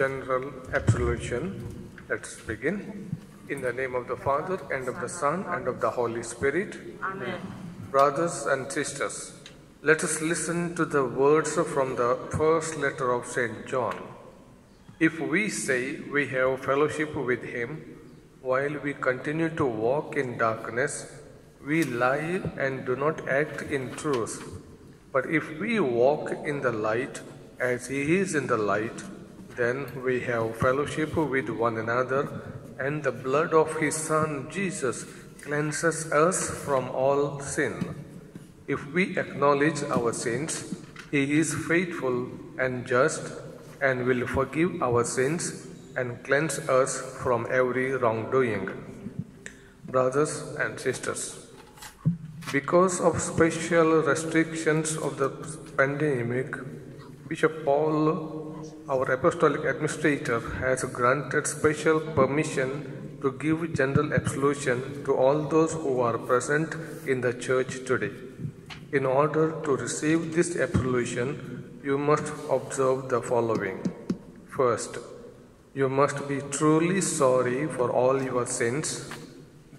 General absolution. Let's begin. In the name of the Father, and of the Son, and of the Holy Spirit. Amen. Brothers and sisters, let us listen to the words from the first letter of St. John. If we say we have fellowship with him while we continue to walk in darkness, we lie and do not act in truth. But if we walk in the light as he is in the light, then we have fellowship with one another, and the blood of his Son Jesus cleanses us from all sin. If we acknowledge our sins, he is faithful and just and will forgive our sins and cleanse us from every wrongdoing. Brothers and sisters, because of special restrictions of the pandemic, Bishop Paul, our apostolic administrator, has granted special permission to give general absolution to all those who are present in the church today. In order to receive this absolution, you must observe the following. First, you must be truly sorry for all your sins.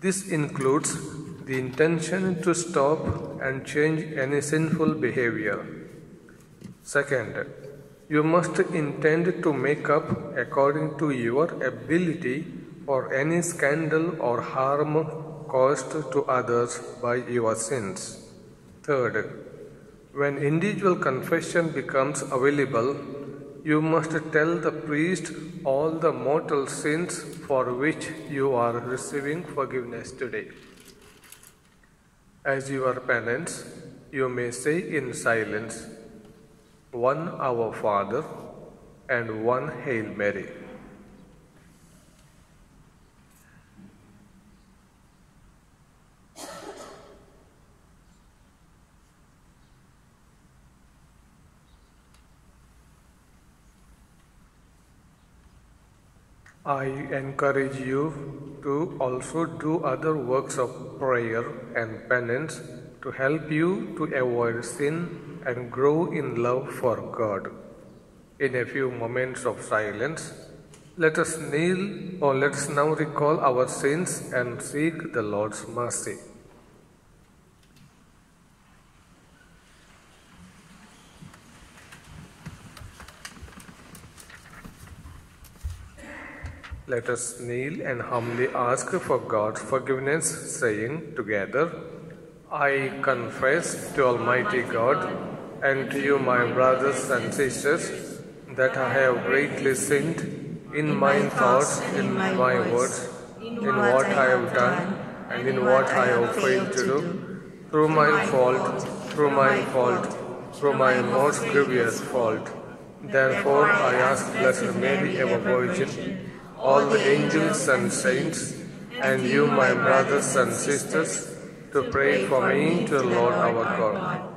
This includes the intention to stop and change any sinful behavior. Second, you must intend to make up according to your ability for any scandal or harm caused to others by your sins. Third, when individual confession becomes available, you must tell the priest all the mortal sins for which you are receiving forgiveness today. As your penance, you may say in silence, one Our Father and one Hail Mary. I encourage you to also do other works of prayer and penance to help you to avoid sin and grow in love for God. In a few moments of silence, let us kneel, or let us now recall our sins and seek the Lord's mercy. Let us kneel and humbly ask for God's forgiveness, saying together, I confess to Almighty God and to you, my brothers and sisters, that I have greatly sinned in my thoughts, in my words, in what I have done, and in what I have failed to do, through my fault, through my most grievous fault. Therefore, I ask Blessed Mary, ever Virgin, all the angels and saints, and you, my brothers and sisters, to pray for me to the Lord our God.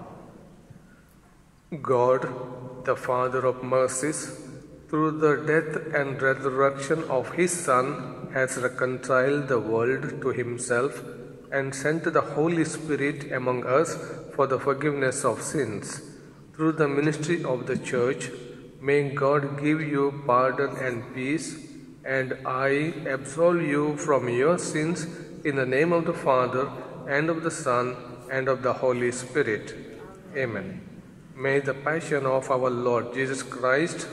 God, the Father of mercies, through the death and resurrection of his Son, has reconciled the world to himself and sent the Holy Spirit among us for the forgiveness of sins. Through the ministry of the Church, may God give you pardon and peace, and I absolve you from your sins in the name of the Father, and of the Son, and of the Holy Spirit. Amen. May the passion of our Lord Jesus Christ,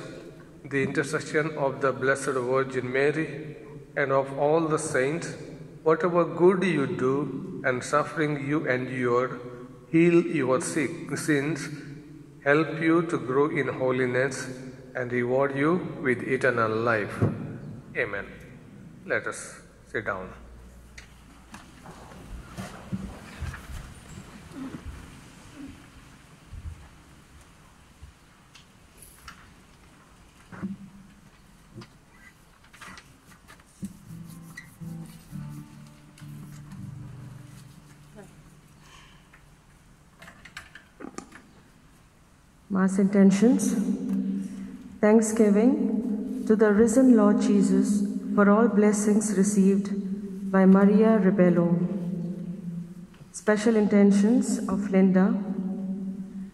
the intercession of the Blessed Virgin Mary, and of all the saints, whatever good you do and suffering you endure, heal your sins, help you to grow in holiness, and reward you with eternal life. Amen. Let us sit down. Mass intentions. Thanksgiving to the risen Lord Jesus for all blessings received by Maria Rebello. Special intentions of Linda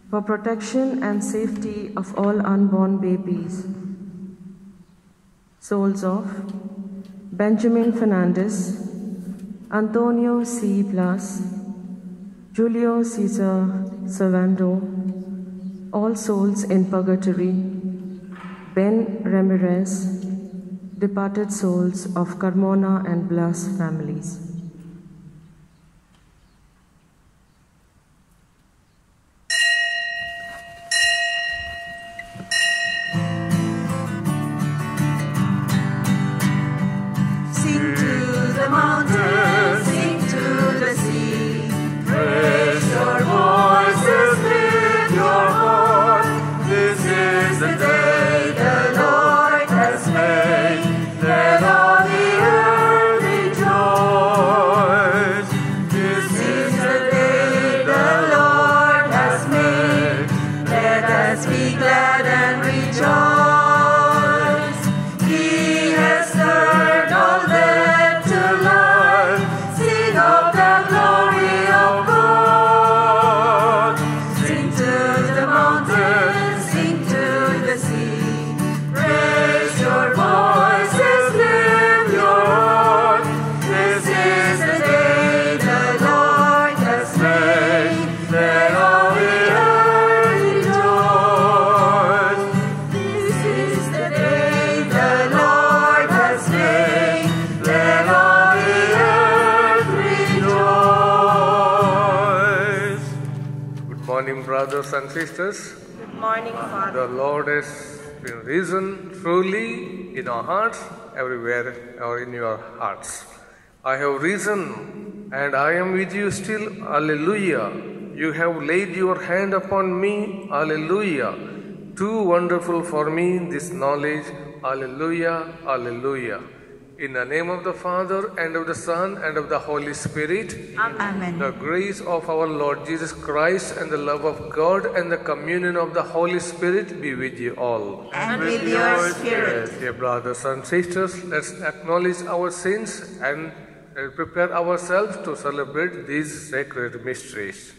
for protection and safety of all unborn babies. Souls of Benjamin Fernandez, Antonio C. Blas, Julio Cesar Servando, all souls in purgatory, Ben Ramirez, departed souls of Carmona and Blas families. Sing to the mountains, sing to the sea, raise your voices, lift your heart. This is the day the Lord has made. Let all the earth rejoice. This is the day the Lord has made. Let us be glad and rejoice. He has turned all dead to life. Sing of the glory of God. Sing to the mountains, sing to the sea. Raise your voices, lift your heart. This is the day the Lord has made. Let all the earth rejoice. This is the day the Lord has made. Let all the earth rejoice. Good morning, brothers and sisters. Good morning, Father. The Lord has been risen truly in our hearts, everywhere or in your hearts. I have risen and I am with you still. Alleluia. You have laid your hand upon me. Alleluia. Too wonderful for me this knowledge. Alleluia. Alleluia. In the name of the Father and of the Son and of the Holy Spirit. Amen. The grace of our Lord Jesus Christ and the love of God and the communion of the Holy Spirit be with you all. And with your spirit. Dear brothers and sisters, let's acknowledge our sins and prepare ourselves to celebrate these sacred mysteries.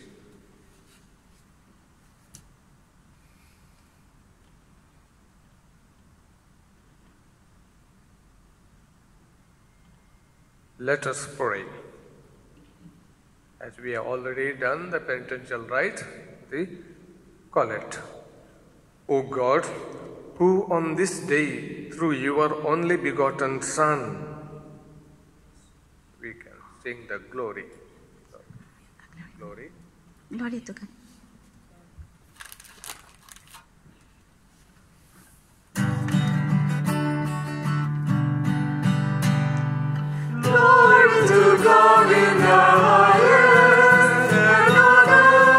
Let us pray. As we have already done the penitential rite, the collect. O God, who on this day, through your only begotten Son, we can sing the glory. Glory. Glory to God. Glory to God in the highest, and on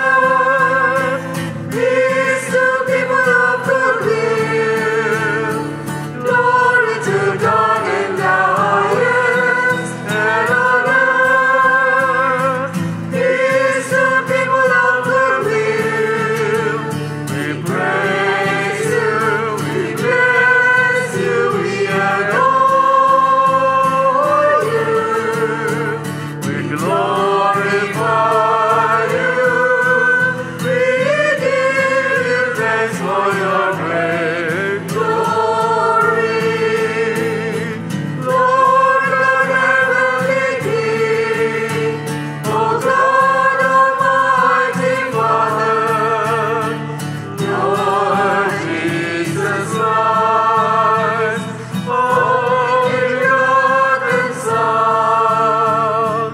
earth peace to people of good will. Glory to God in the highest, and on earth peace to people of good will. We praise you, we bless you, we adore. Glorify you, we give you thanks for your great glory. Lord, Lord, heavenly King, O God, Almighty Father, Lord Jesus Christ, only begotten Son,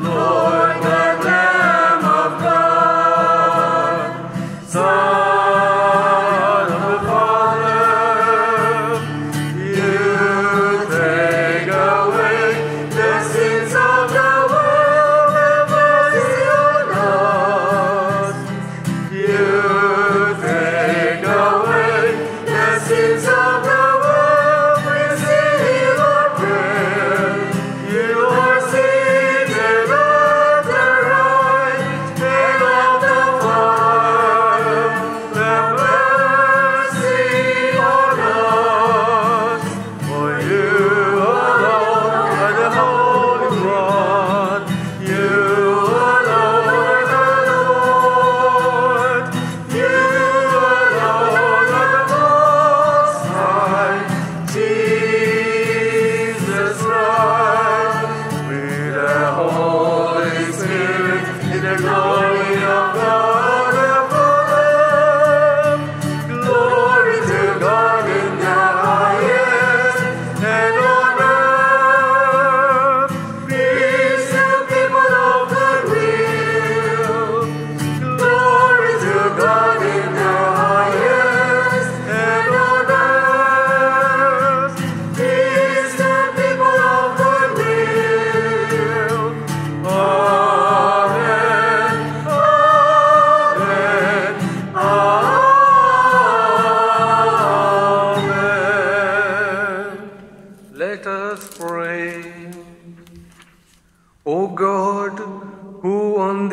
Lord, the Lamb of God, Son of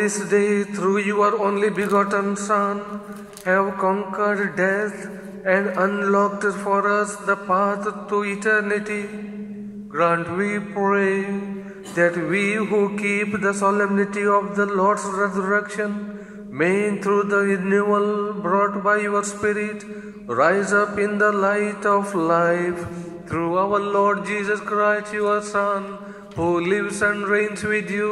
this day, through your only begotten Son, have conquered death and unlocked for us the path to eternity, grant, we pray, that we who keep the solemnity of the Lord's resurrection may, through the renewal brought by your Spirit, rise up in the light of life, through our Lord Jesus Christ, your Son, who lives and reigns with you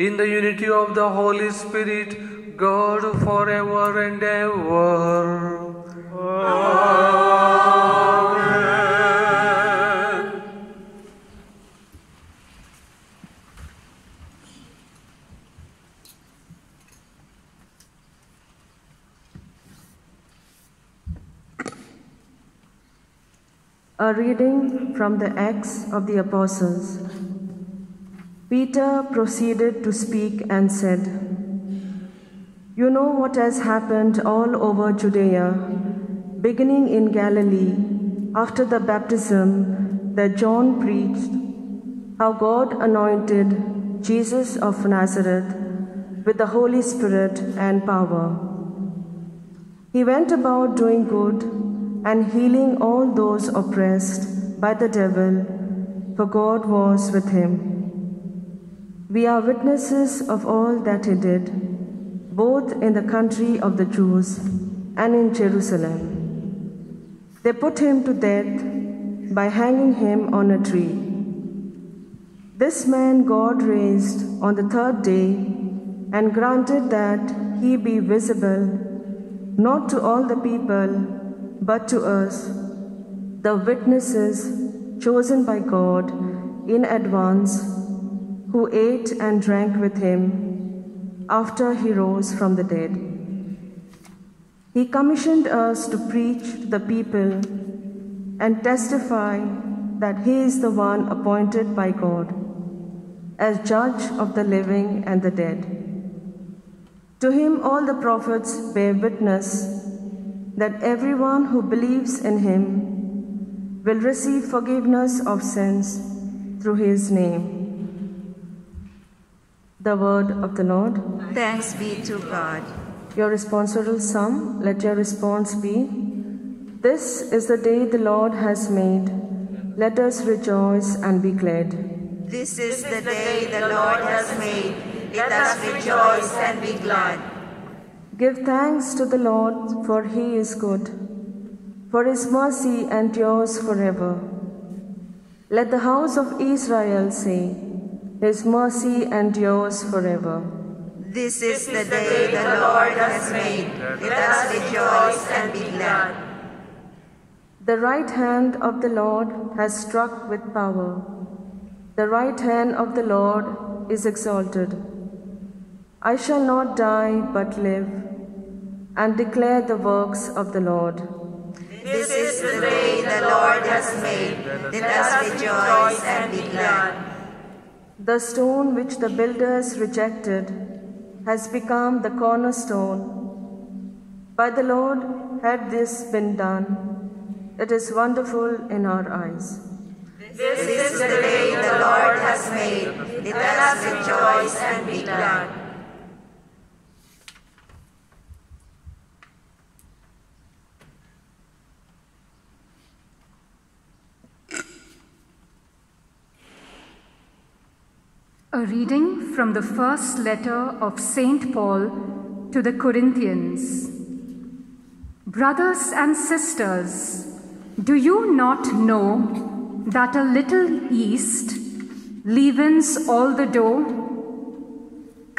in the unity of the Holy Spirit, God, forever and ever. Amen. A reading from the Acts of the Apostles. Peter proceeded to speak and said, "You know what has happened all over Judea, beginning in Galilee, after the baptism that John preached, how God anointed Jesus of Nazareth with the Holy Spirit and power. He went about doing good and healing all those oppressed by the devil, for God was with him. We are witnesses of all that he did, both in the country of the Jews and in Jerusalem. They put him to death by hanging him on a tree. This man God raised on the third day and granted that he be visible, not to all the people, but to us, the witnesses chosen by God in advance, who ate and drank with him after he rose from the dead. He commissioned us to preach to the people and testify that he is the one appointed by God as judge of the living and the dead. To him all the prophets bear witness that everyone who believes in him will receive forgiveness of sins through his name." The word of the Lord. Thanks be to God. Your responsorial psalm, let your response be, "This is the day the Lord has made. Let us rejoice and be glad." This is the day the Lord has made. Let us rejoice and be glad. Give thanks to the Lord, for he is good, for his mercy endures forever. Let the house of Israel say, his mercy endures forever. This is the day the Lord has made. Let us rejoice and be glad. The right hand of the Lord has struck with power. The right hand of the Lord is exalted. I shall not die but live and declare the works of the Lord. This is the day the Lord has made. Let us rejoice and be glad. The stone which the builders rejected has become the cornerstone. By the Lord had this been done. It is wonderful in our eyes. This is the day the Lord has made. Let us rejoice and be glad. A reading from the first letter of St. Paul to the Corinthians. Brothers and sisters, do you not know that a little yeast leavens all the dough?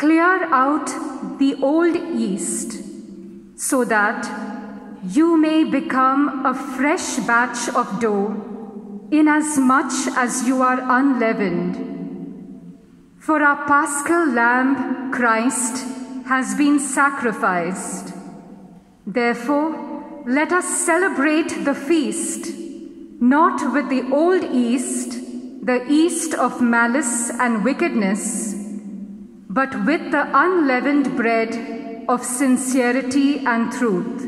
Clear out the old yeast so that you may become a fresh batch of dough, inasmuch as you are unleavened. For our Paschal Lamb, Christ, has been sacrificed. Therefore, let us celebrate the feast, not with the old yeast, the yeast of malice and wickedness, but with the unleavened bread of sincerity and truth.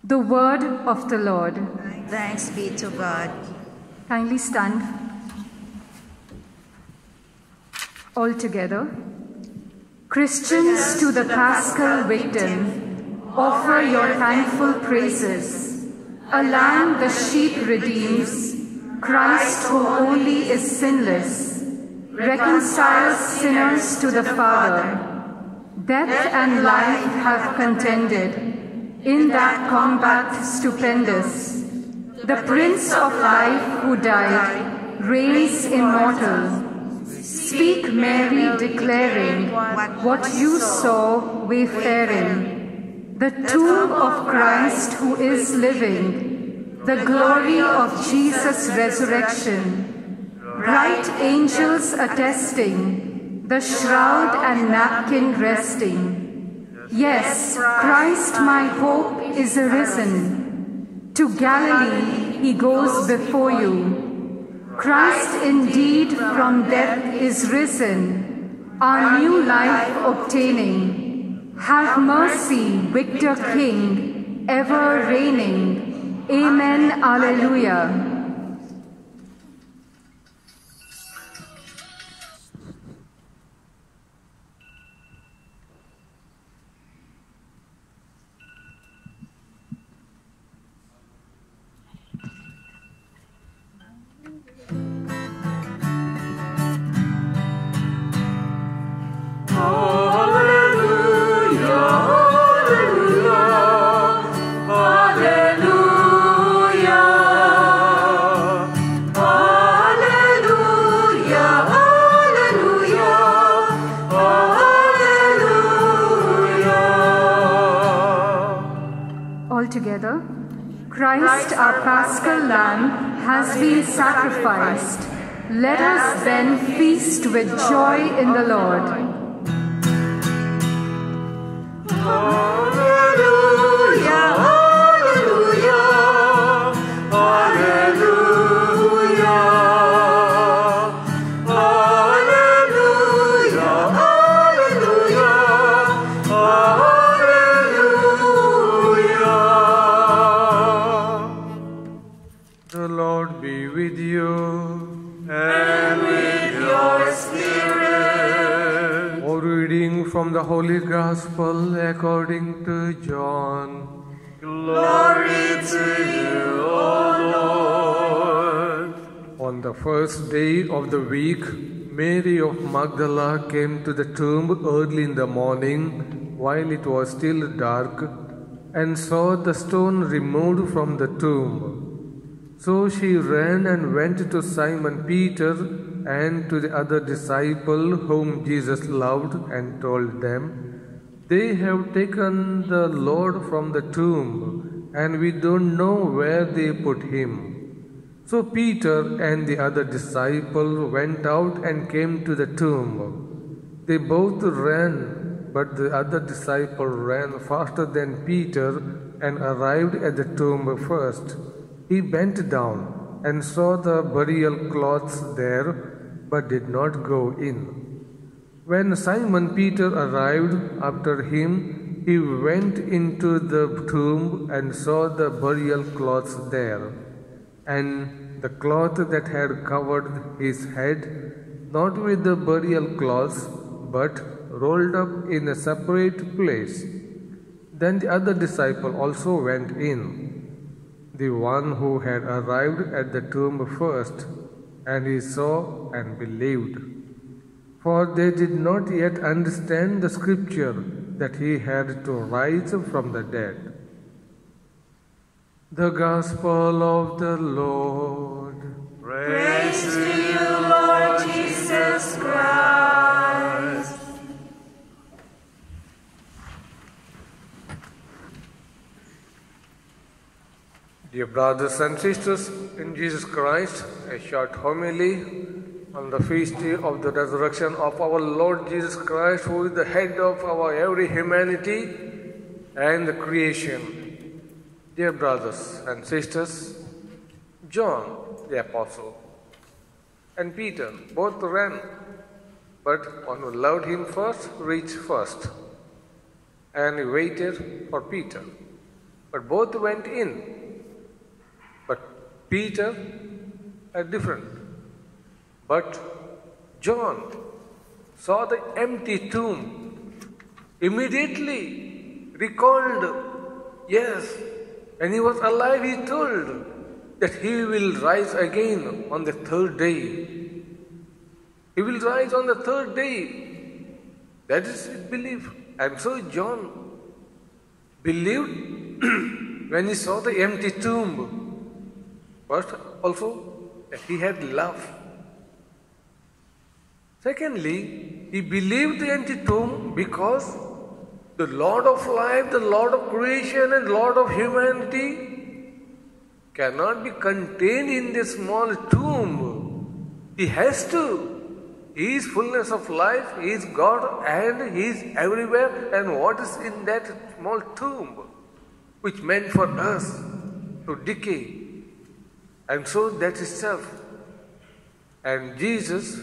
The word of the Lord. Thanks be to God. Kindly stand. All together. Christians to the Paschal victim, offer your thankful praises. A lamb the sheep redeems, Christ who only is sinless, reconciles sinners to the Father. Death and life have contended in that combat stupendous. The Prince of Life who died reigns immortal. Speak, Mary, declaring what you saw wayfaring, the tomb of Christ who is living, the glory of Jesus' resurrection, bright angels attesting, the shroud and napkin resting. Yes, Christ my hope is arisen. To Galilee he goes before you. Christ indeed from death is risen, our new life obtaining. Have mercy, victor King, ever reigning. Amen, Alleluia. Altogether, Christ, our Paschal Lamb, has been sacrificed. Let us then feast with joy in the Lord. Alleluia, alleluia, alleluia, alleluia, alleluia, alleluia. The Lord be with you. And with your spirit. A reading from the Holy Gospel according to John. Glory to you, O Lord. On the first day of the week, Mary of Magdala came to the tomb early in the morning while it was still dark and saw the stone removed from the tomb. So she ran and went to Simon Peter and to the other disciple whom Jesus loved and told them, "They have taken the Lord from the tomb, and we don't know where they put him." So Peter and the other disciple went out and came to the tomb. They both ran, but the other disciple ran faster than Peter and arrived at the tomb first. He bent down and saw the burial cloths there, but did not go in. When Simon Peter arrived after him, he went into the tomb and saw the burial cloths there, and the cloth that had covered his head, not with the burial cloths, but rolled up in a separate place. Then the other disciple also went in, the one who had arrived at the tomb first, and he saw and believed. For they did not yet understand the scripture that he had to rise from the dead. The Gospel of the Lord. Praise to you, Lord Jesus Christ. Dear brothers and sisters in Jesus Christ, a short homily on the feast day of the resurrection of our Lord Jesus Christ, who is the head of our every humanity and the creation. Dear brothers and sisters, John the Apostle and Peter both ran, but one who loved him first reached first, and he waited for Peter. But both went in. But Peter are different. But John saw the empty tomb immediately recalled, yes, when he was alive, he told that he will rise again on the third day. He will rise on the third day. That is his belief. And so John believed when he saw the empty tomb. First, also, that he had love. Secondly, he believed the empty tomb because the Lord of life, the Lord of creation and Lord of humanity cannot be contained in this small tomb. He has to. He is fullness of life, He is God and He is everywhere. And what is in that small tomb which meant for us to decay? And so that is self. And Jesus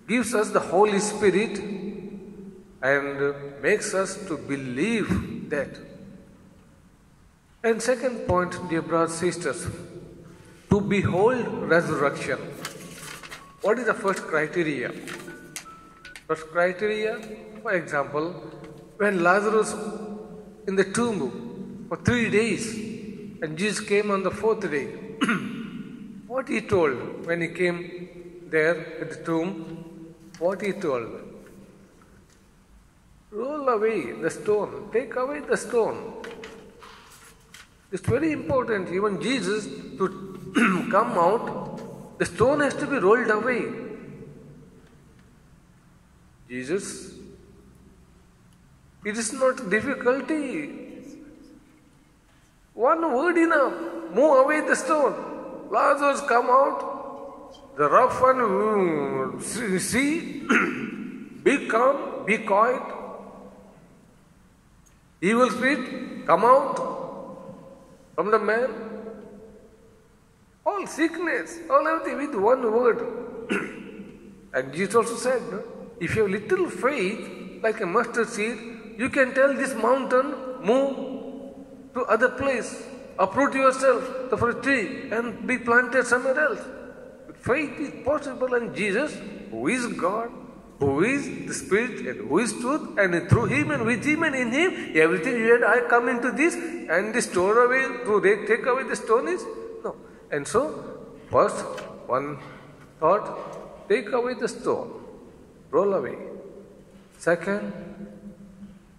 gives us the Holy Spirit and makes us to believe that. And second point, dear brothers and sisters, to behold resurrection. What is the first criteria? First criteria, for example, when Lazarus in the tomb for 3 days and Jesus came on the 4th day, what he told when he came there at the tomb, what he told? Roll away the stone, take away the stone. It's very important, even Jesus to come out, the stone has to be rolled away. Jesus, it is not difficulty. One word enough. Move away the stone. Lazarus, come out. The rough one, see, be calm, be quiet. Evil spirit, come out from the man. All sickness, all everything with one word. And Jesus also said, no? If you have little faith, like a mustard seed, you can tell this mountain, move to other place, uproot yourself for a tree and be planted somewhere else. Faith is possible, and Jesus, who is God, who is the Spirit and who is truth, and through Him and with Him and in Him, everything you had, I come into this, and the store away, to take away the stone is? No. And so, first, one thought, take away the stone, roll away. Second,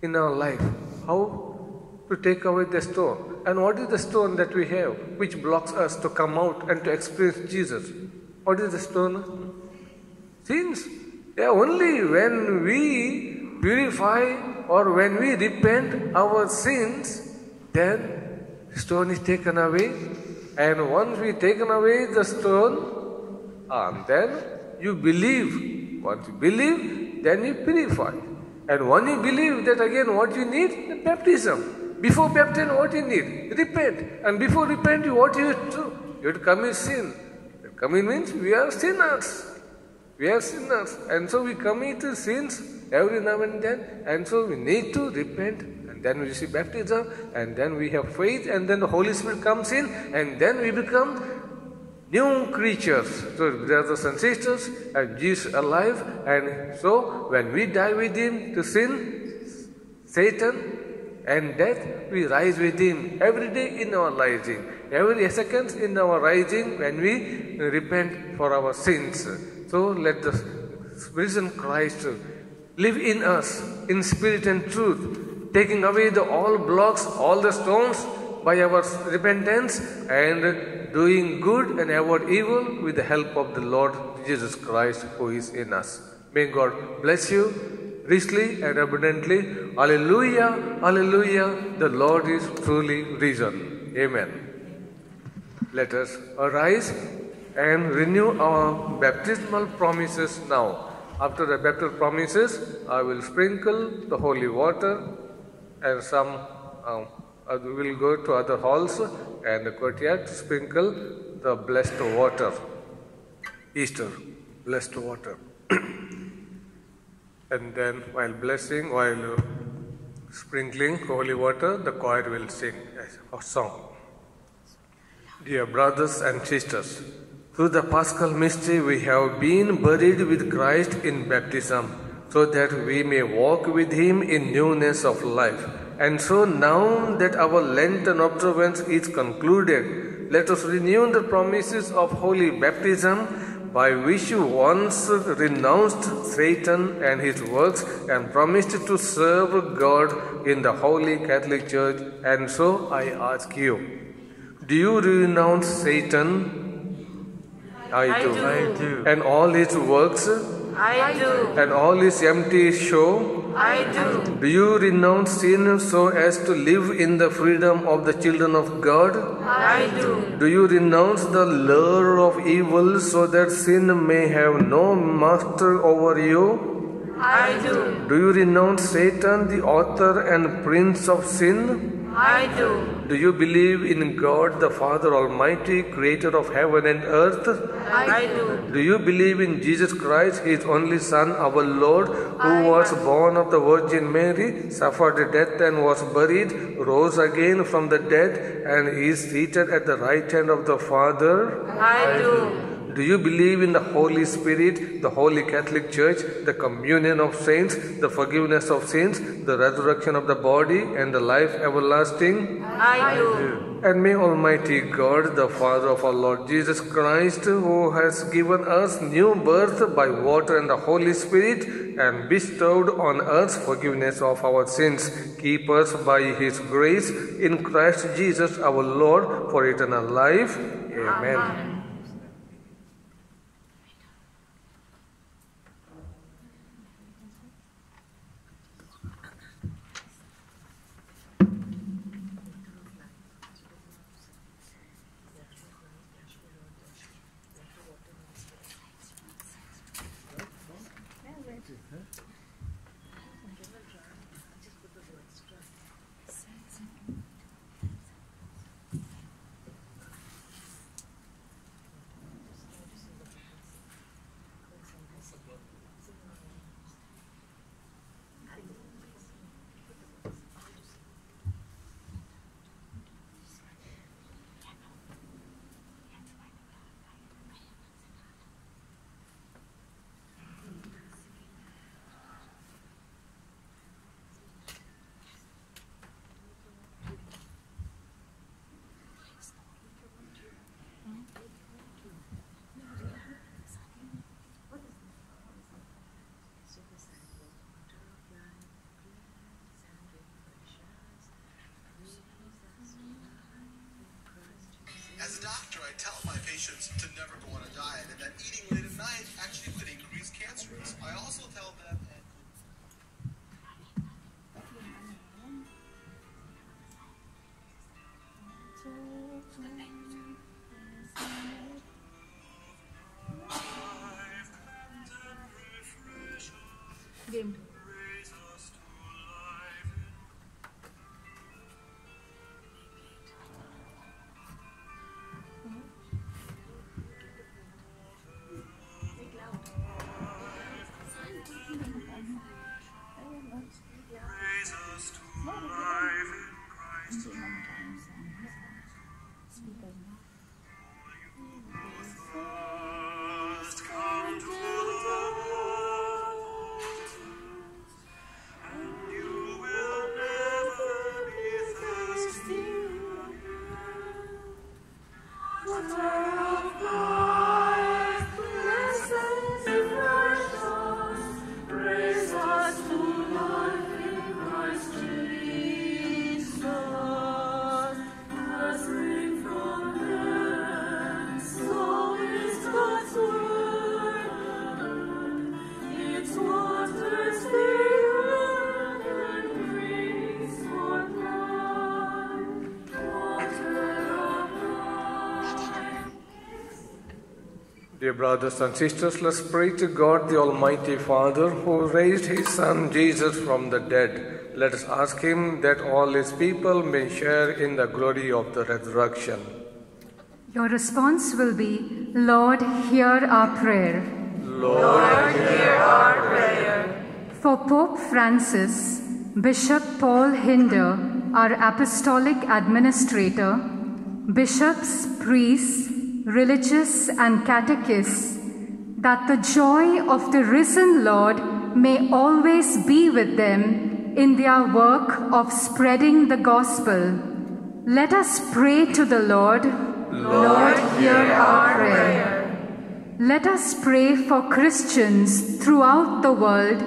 in our life, how to take away the stone. And what is the stone that we have, which blocks us to come out and to experience Jesus? What is the stone? Sins. Yeah, only when we purify or when we repent our sins, then the stone is taken away. And once we taken away the stone, then you believe. Once you believe, then you purify. And when you believe, that again what you need? Baptism. Before baptism, what you need? Repent. And before repent, what you have to do? You have to commit sin. Commit means we are sinners. We are sinners. And so we commit sins every now and then. And so we need to repent. And then we receive baptism. And then we have faith. And then the Holy Spirit comes in. And then we become new creatures. So brothers and sisters, and Jesus alive. And so when we die with Him to sin, Satan and death, we rise with Him every day in our rising. Every second in our rising when we repent for our sins. So let the risen Christ live in us in spirit and truth, taking away all blocks, all the stones by our repentance and doing good and avoid evil with the help of the Lord Jesus Christ who is in us. May God bless you richly and abundantly. Alleluia, alleluia, the Lord is truly risen. Amen. Let us arise and renew our baptismal promises now. After the baptismal promises, I will sprinkle the holy water, and some will go to other halls and the courtyard to sprinkle the blessed water. Easter, blessed water. And then while sprinkling holy water, the choir will sing a song. Dear brothers and sisters, through the Paschal mystery we have been buried with Christ in baptism. so that we may walk with him in newness of life. And so now that our Lenten observance is concluded, let us renew the promises of holy baptism, by which you once renounced Satan and his works and promised to serve God in the Holy Catholic Church. And so I ask you, do you renounce Satan? I do. And all his works? I do. And all his empty show? I do. Do you renounce sin so as to live in the freedom of the children of God? I do. Do you renounce the lure of evil so that sin may have no master over you? I do. Do you renounce Satan, the author and prince of sin? I do. Do you believe in God, the Father Almighty, creator of heaven and earth? I do. Do you believe in Jesus Christ, his only Son, our Lord, who was born of the Virgin Mary, suffered death and was buried, rose again from the dead, and is seated at the right hand of the Father? I do. Do you believe in the Holy Spirit, the Holy Catholic Church, the communion of saints, the forgiveness of sins, the resurrection of the body, and the life everlasting? I do. And may Almighty God, the Father of our Lord Jesus Christ, who has given us new birth by water and the Holy Spirit, and bestowed on us forgiveness of our sins, keep us by his grace in Christ Jesus our Lord for eternal life. Amen. As a doctor, I tell my patients to never go on a diet and that eating late at night actually could increase cancer risk. I also tell them that... Dear brothers and sisters, let's pray to God, the Almighty Father, who raised his Son Jesus from the dead. Let us ask him that all his people may share in the glory of the resurrection. Your response will be, Lord, hear our prayer. Lord, hear our prayer. For Pope Francis, Bishop Paul Hinder, our apostolic administrator, bishops, priests, religious and catechists, that the joy of the risen Lord may always be with them in their work of spreading the gospel. Let us pray to the Lord. Lord, hear our prayer. Let us pray for Christians throughout the world,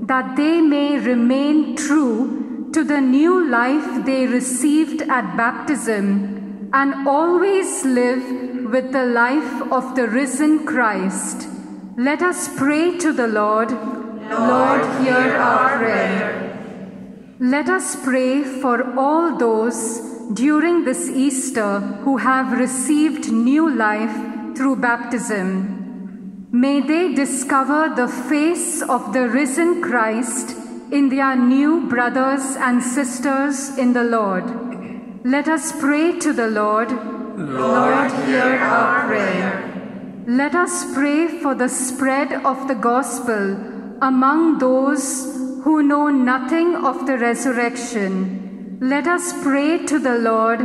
that they may remain true to the new life they received at baptism and always live with the life of the risen Christ. Let us pray to the Lord. Lord, hear our prayer. Let us pray for all those during this Easter who have received new life through baptism. May they discover the face of the risen Christ in their new brothers and sisters in the Lord. Let us pray to the Lord. Lord, hear our prayer. Let us pray for the spread of the gospel among those who know nothing of the resurrection. Let us pray to the Lord.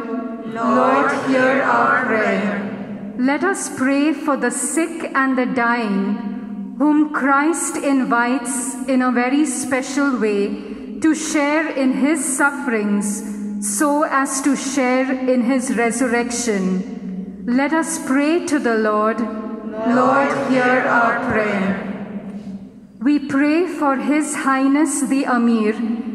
Lord, hear our prayer. Let us pray for the sick and the dying, whom Christ invites in a very special way to share in his sufferings so as to share in his resurrection. Let us pray to the Lord. Lord, hear our prayer. We pray for His Highness the Amir,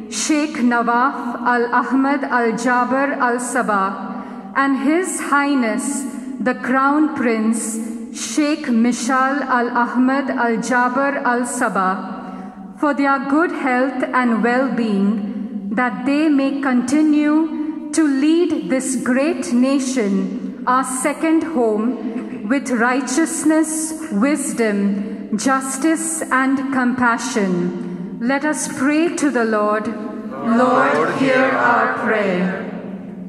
Sheikh Nawaf Al-Ahmad Al-Jaber Al-Sabah, and His Highness the Crown Prince, Sheikh Mishal Al-Ahmad Al-Jaber Al-Sabah, for their good health and well-being, that they may continue to lead this great nation, our second home, with righteousness, wisdom, justice, and compassion. Let us pray to the Lord. Lord, hear our prayer.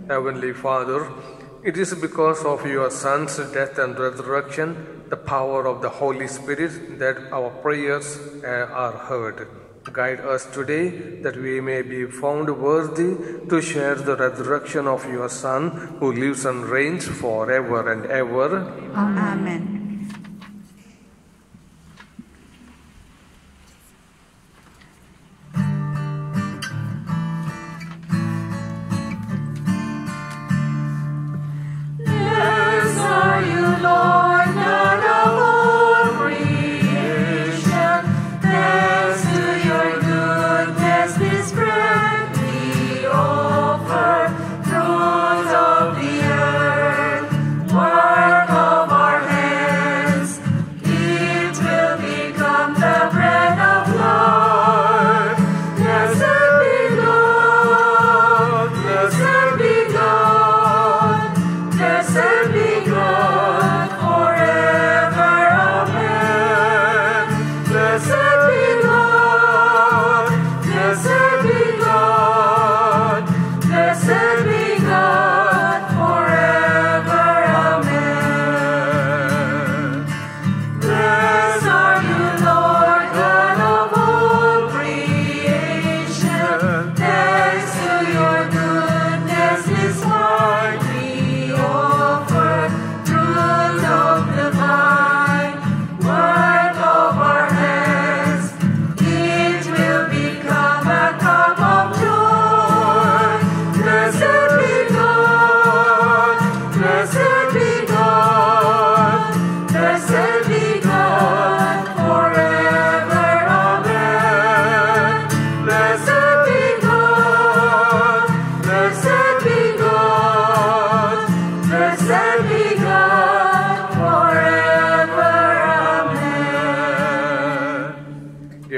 Heavenly Father, it is because of your Son's death and resurrection, the power of the Holy Spirit, that our prayers are heard. Guide us today that we may be found worthy to share the resurrection of your Son, who lives and reigns forever and ever. Amen.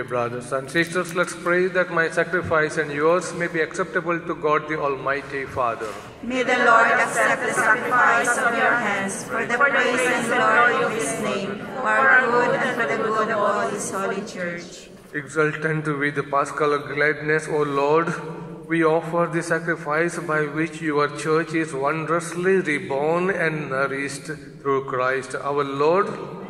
Brothers and sisters, let's pray that my sacrifice and yours may be acceptable to God the Almighty Father. May the Lord accept the sacrifice of your hands for the praise and glory of His name, for our good and for the good of all His holy church. Exultant with paschal gladness, O Lord, we offer the sacrifice by which your church is wondrously reborn and nourished through Christ our Lord.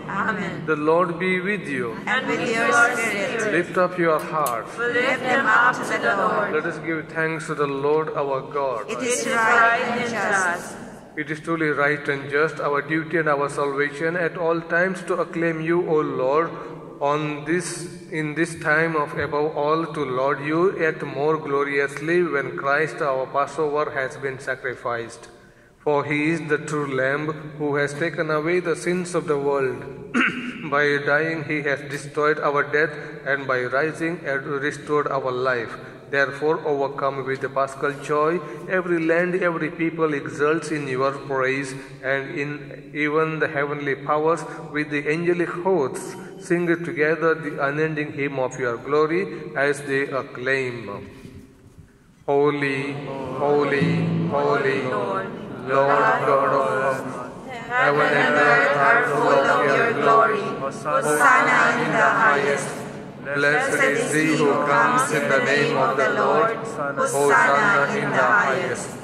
Amen. The Lord be with you. And with your spirit. Lift up your hearts. Lift them up to the Lord. Let us give thanks to the Lord our God. It is right and just. It is truly right and just, our duty and our salvation at all times to acclaim you, O Lord, in this time of above all to laud you yet more gloriously when Christ our Passover has been sacrificed. For he is the true Lamb who has taken away the sins of the world. By dying he has destroyed our death, and by rising has restored our life. Therefore, overcome with the paschal joy, every land, every people exults in your praise, and in even the heavenly powers with the angelic hosts sing together the unending hymn of your glory as they acclaim. Holy, holy, holy, Lord God of heaven and earth are full of your glory. Hosanna in the highest. Blessed is he who comes in the name of the Lord. Hosanna in the highest.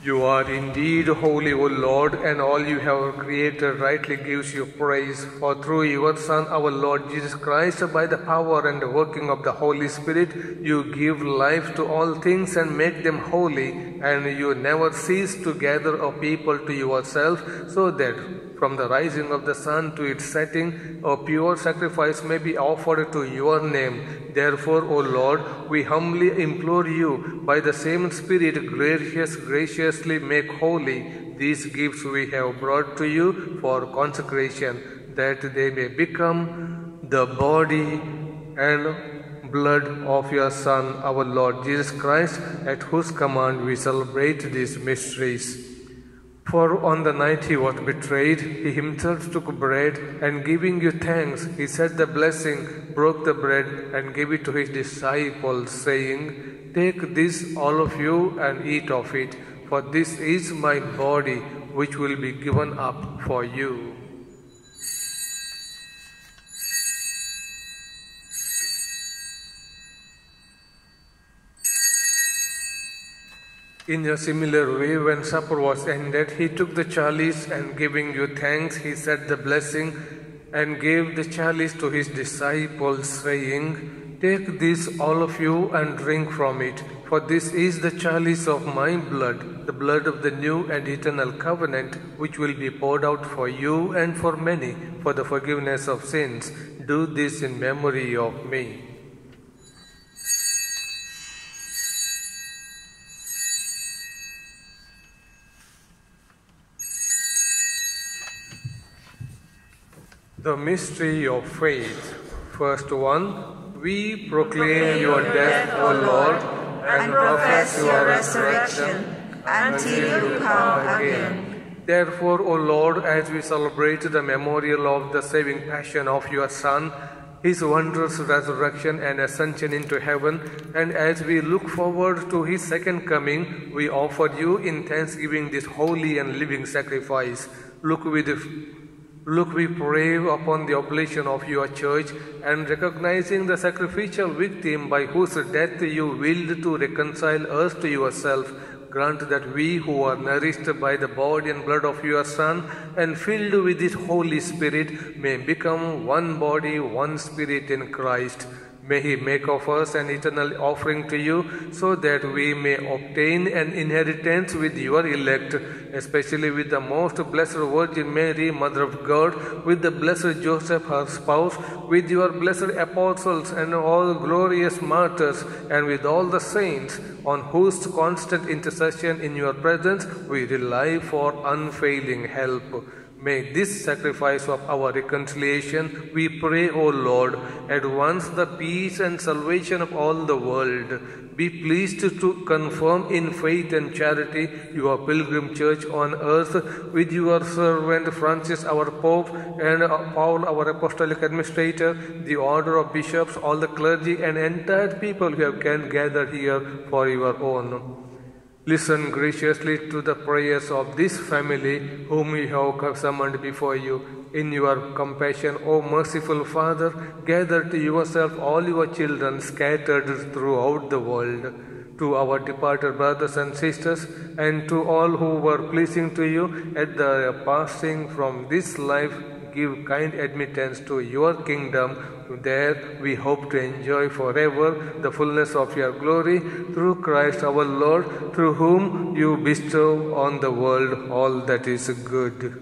You are indeed holy, O Lord, and all you have created rightly gives you praise. For through your Son, our Lord Jesus Christ, by the power and the working of the Holy Spirit, you give life to all things and make them holy, and you never cease to gather a people to yourself, so that from the rising of the sun to its setting, a pure sacrifice may be offered to your name. Therefore, O Lord, we humbly implore you, by the same Spirit, graciously make holy these gifts we have brought to you for consecration, that they may become the body and blood of your Son, our Lord Jesus Christ, at whose command we celebrate these mysteries. For on the night he was betrayed, he himself took bread, and giving you thanks, he said the blessing, broke the bread, and gave it to his disciples, saying, Take this, all of you, and eat of it, for this is my body, which will be given up for you. In a similar way, when supper was ended, he took the chalice, and giving you thanks, he said the blessing, and gave the chalice to his disciples, saying, Take this, all of you, and drink from it, for this is the chalice of my blood, the blood of the new and eternal covenant, which will be poured out for you and for many for the forgiveness of sins. Do this in memory of me. The mystery of faith. First one, we proclaim your death, O Lord, and profess your resurrection until you come again. Therefore, O Lord, as we celebrate the memorial of the saving passion of your Son, his wondrous resurrection and ascension into heaven, and as we look forward to his second coming, we offer you in thanksgiving this holy and living sacrifice. Look, we pray upon the oblation of your church, and recognizing the sacrificial victim by whose death you willed to reconcile us to yourself, grant that we who are nourished by the body and blood of your Son and filled with his Holy Spirit may become one body, one spirit in Christ. May he make of us an eternal offering to you, so that we may obtain an inheritance with your elect, especially with the most blessed Virgin Mary, Mother of God, with the blessed Joseph, her spouse, with your blessed apostles and all glorious martyrs, and with all the saints, on whose constant intercession in your presence we rely for unfailing help. May this sacrifice of our reconciliation, we pray, O Lord, advance the peace and salvation of all the world. Be pleased to confirm in faith and charity your pilgrim church on earth with your servant Francis, our Pope, and Paul, our apostolic administrator, the order of bishops, all the clergy, and entire people who have gathered here for your own. Listen graciously to the prayers of this family whom we have summoned before you. In your compassion, O merciful Father, gather to yourself all your children scattered throughout the world. To our departed brothers and sisters, and to all who were pleasing to you at the passing from this life, give kind admittance to your kingdom. There we hope to enjoy forever the fullness of your glory, through Christ our Lord, through whom you bestow on the world all that is good.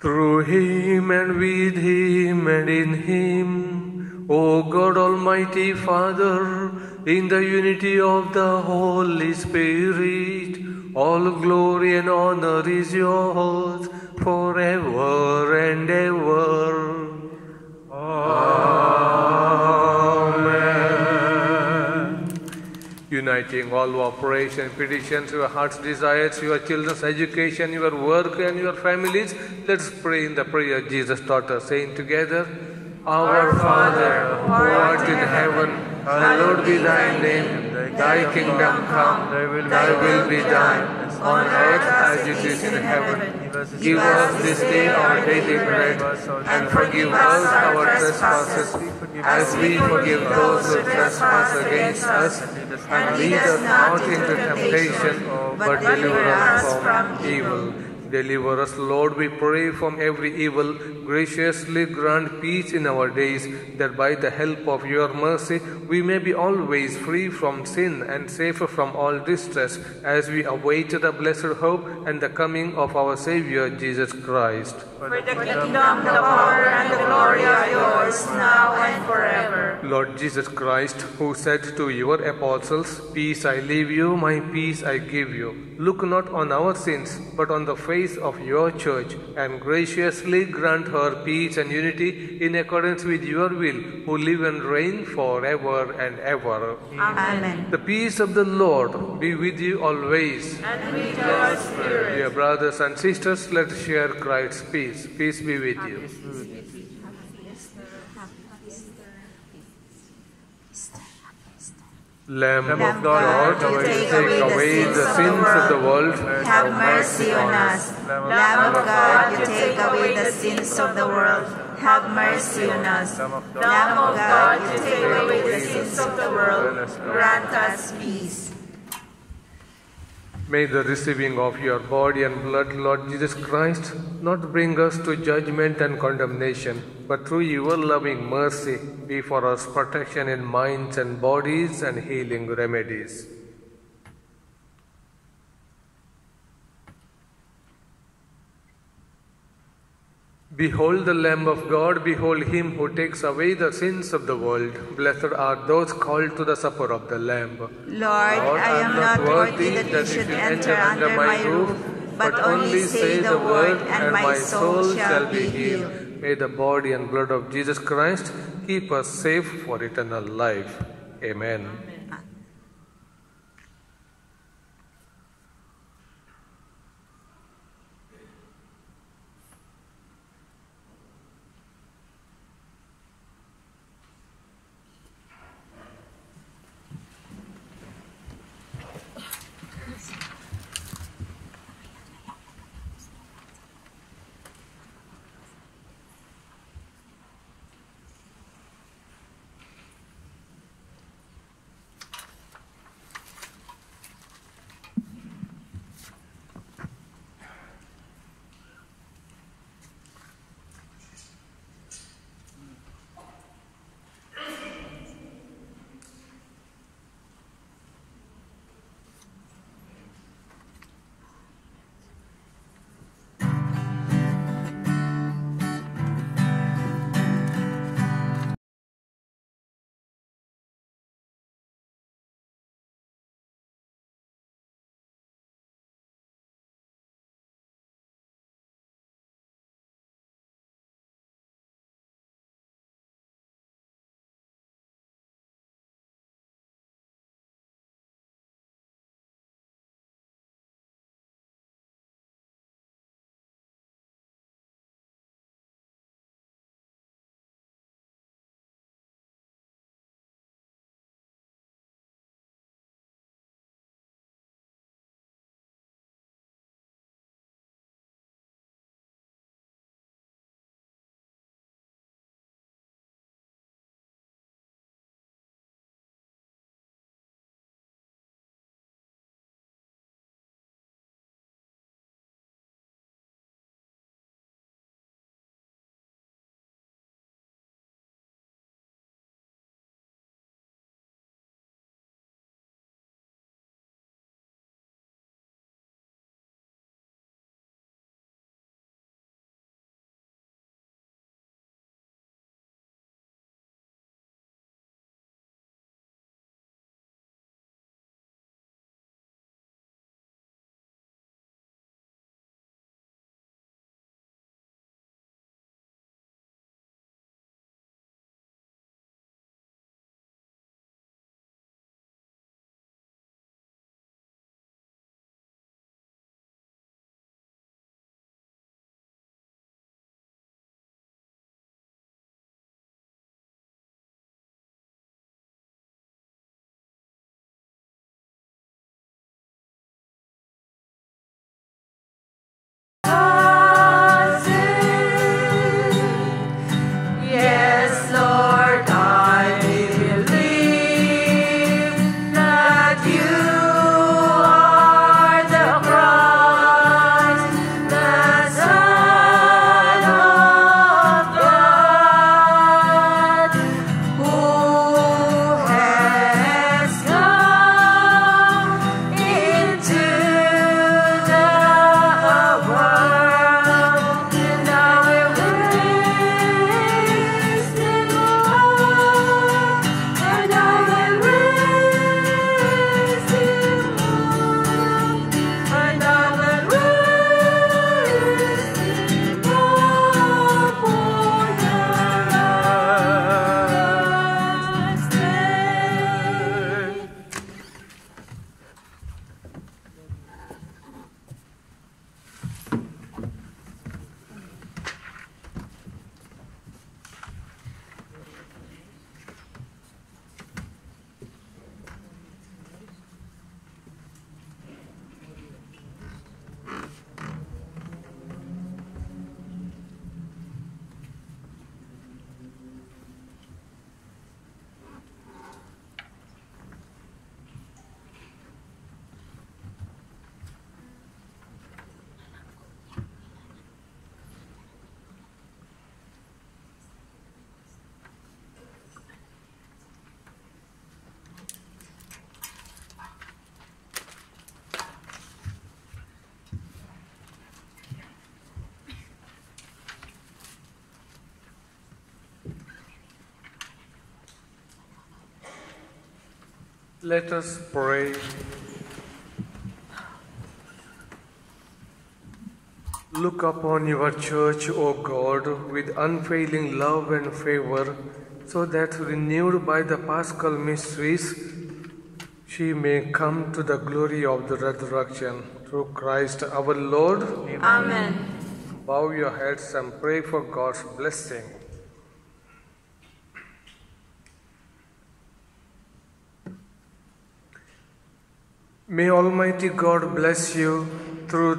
Through him and with him and in him, O God Almighty Father, in the unity of the Holy Spirit, all glory and honor is yours forever and ever. Amen. Uniting all your operations, petitions, your heart's desires, your children's education, your work and your families, let's pray in the prayer Jesus taught us, saying together, Our Father, who art in heaven, hallowed be thy name. Thy kingdom come, thy will be done, on earth as it is in heaven. Give us this day our daily bread, and forgive us our trespasses, as we forgive those who trespass against us. And lead us not into temptation, but deliver us from evil. Deliver us, Lord, we pray, from every evil. Graciously grant peace in our days, that by the help of your mercy we may be always free from sin and safer from all distress, as we await the blessed hope and the coming of our Savior Jesus Christ. For the kingdom, the power, and the glory are yours, now and forever. Lord Jesus Christ, who said to your apostles, Peace I leave you, my peace I give you, look not on our sins, but on the faith of your church, and graciously grant her peace and unity in accordance with your will, who live and reign forever and ever. Amen. The peace of the Lord be with you always. And with your spirit. Dear brothers and sisters, let's share Christ's peace. Peace be with you. Lamb of God, who take away the sins of the world, have mercy on us. Lamb of God, you take away the sins of the world, have mercy on us. Lamb of God, you take away the sins of the world, grant us peace. May the receiving of your body and blood, Lord Jesus Christ, not bring us to judgment and condemnation, but through your loving mercy be for us protection in minds and bodies and healing remedies. Behold the Lamb of God, behold him who takes away the sins of the world. Blessed are those called to the supper of the Lamb. Lord, I am not worthy that you should enter under my roof, but only say the word, and my soul shall be healed. May the body and blood of Jesus Christ keep us safe for eternal life. Amen. Let us pray. Look upon your church, O God, with unfailing love and favor, so that, renewed by the Paschal mysteries, she may come to the glory of the resurrection. Through Christ our Lord. Amen. Bow your heads and pray for God's blessing. May Almighty God bless you through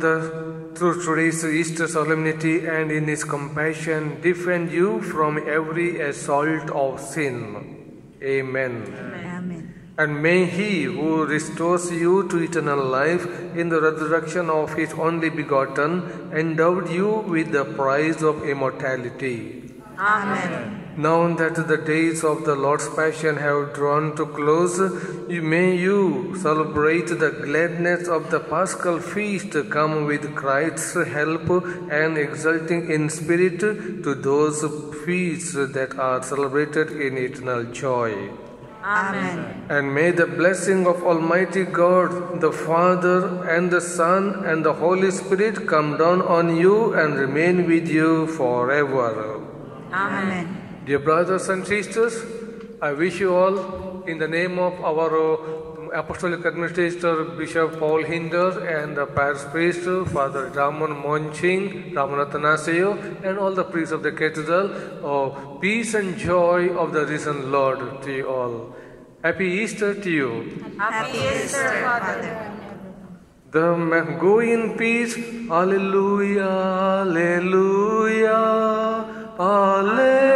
today's Easter solemnity, and in His compassion defend you from every assault of sin. Amen. Amen. And may He who restores you to eternal life in the resurrection of His only begotten endow you with the prize of immortality. Amen. Now that the days of the Lord's Passion have drawn to close, may you celebrate the gladness of the Paschal feast, come with Christ's help and exulting in spirit to those feasts that are celebrated in eternal joy. Amen. And may the blessing of Almighty God, the Father and the Son and the Holy Spirit come down on you and remain with you forever. Amen. Dear brothers and sisters, I wish you all, in the name of our Apostolic Administrator Bishop Paul Hinder and the Parish Priest Father Ramon Monching, Ramon Atanasio, and all the priests of the Cathedral, peace and joy of the risen Lord to you all. Happy Easter to you. Happy Easter, Father. Go in peace. Alleluia, alleluia, alleluia.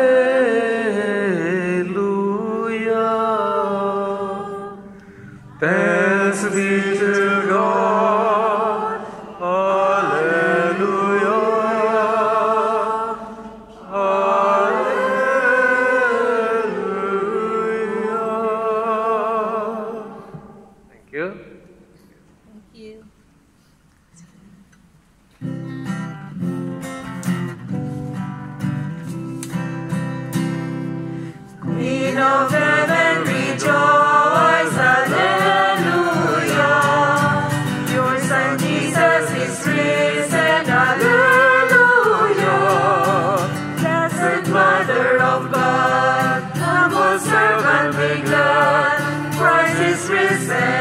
Thanks be to God. Alleluia. Alleluia. Thank you. Queen of heaven, rejoice, hallelujah. Your Son Jesus is risen, hallelujah. Blessed Mother of God, humble servant, be glad, Christ is risen.